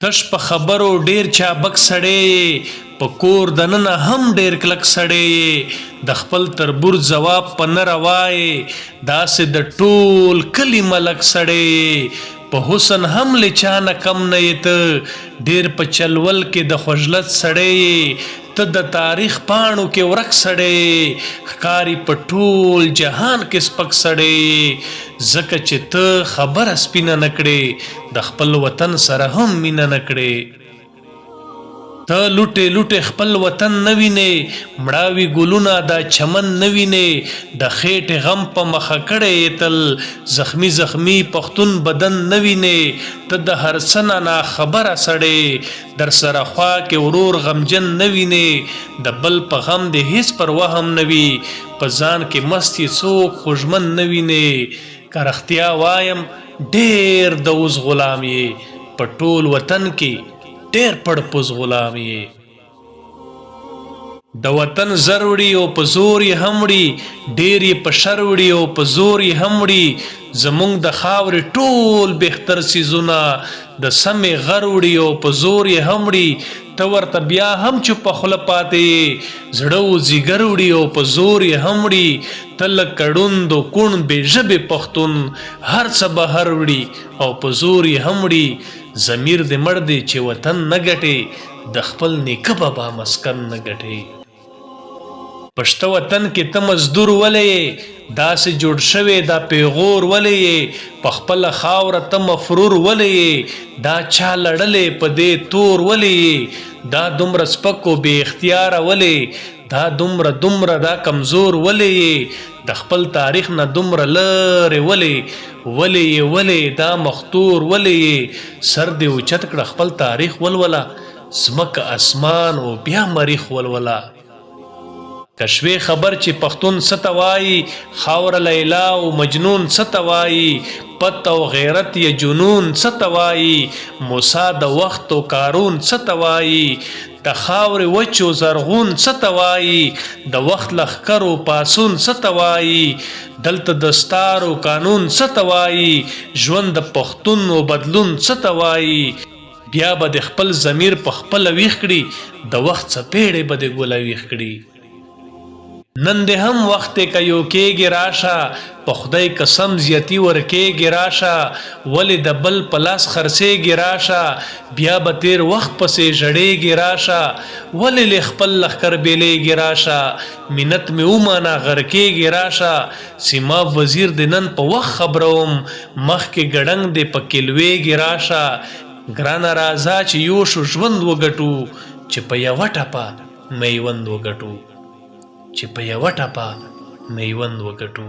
تش په خبرو ډیر چابک سړی، په کور دننه هم ډیر کلک سړی، د خپل تربور جواب په نه روای، داسې د ټول کلی ملک سړی، په حسن هم لچانه کم نه یې ډیر په چلول کې د خوجلت سړی، ته د تاریخ پاڼو کې ورک سړی، ښکاری په ټول جهان کې سپک سړی، ځکه چې ته خبره سپینه نکړې د خپل وطن سره هم مینه نکړې. ته لوټې لوټې خپل وطن نه وینې، مړاوي ګلونه دا چمن نه وینې، د خېټې غم په مخه کړی تل زخمی زخمی پښتون بدن نه وینې، ته د هر څه نه ناخبره سړی، در سره خوا کې ورور غمجن نه وینې، د بل په غم دې هیڅ پروا هم نه وي، په ځان کې مست یې څوک خوږمن نه وینې. که رښتیا وایم ډېر د اوس غلام یې، په ټول وطن کې ډېر پړپوز غلام یې. د وطن زر وړي او په زور یې هم وړي، ډېر یې په شر وړي او په زور یې هم وړي، زمونږ د خاورې ټول بهتر څیزونه د سمې غر وړي او په زور یې هم وړي، ته ورته بیا هم چوپه خوله پاتې زړه و ځیګر وړي او په زور یې هم وړي، ته لکه ړوند و کوڼ بې ژبې پښتون هر څه بهر وړي او په زور یې هم وړي. ضمیر دې مړ دی چې وطن نه ګټې، د خپل نیکه بابا مسکن نه ګټې. پښته وطن کې ته مزدور ولې، داسې جوړ شوی دا پیغور ولې، په خپله خاوره ته مفرور ولې، دا چا لړلې په دې تور ولې، دا دومره سپک و بې اختیاره ولې، دا دومره دا کمزور ولې، د خپل تاریخ نه دومره لرې ولې دا مختور ولې، سر دې اوچت کړه خپل تاریخ ولوله، ځمکه اسمان او بیا مریخ ولوله. کشوی خبر چې پښتون څه ته وایي، خاوره لیلا او مجنون څه ته وایي، پت او غیرت یا جنون څه ته وایي، موسی د وخت او کارون څه ته وایي، د خاورې وچ او زرغون څه ته وایي، د وخت لښکر او پاڅون څه ته وایي، دلته د ستار او قانون څه ته وایي، ژوند د پښتون او بدلون څه ته وایي، بیا به د خپل ضمیر په خپله ویښ کړي، د وخت څپېړې به د ګوله ویښ کړي. نن دې هم وخت دی که یو کېږي راشه، په خدای قسم زیاتي ورکېږي راشه، ولې د بل په لاس خرڅېږي راشه، بیا به تیر وخت پسې ژړېږي راشه، ولې له خپل لښکر بېلېږي راشه، منت مې ومانه غرقېږي راشه، سیماب وزیر دې نن په وخت خبروم، مخکې ګړنګ دې پکې لوېږي راشه، ګرانه راځه چې یو شو ژوند وګټو، چې په یوه ټپه میوند وګټو، چې په یوه ټپه میوند وګټو.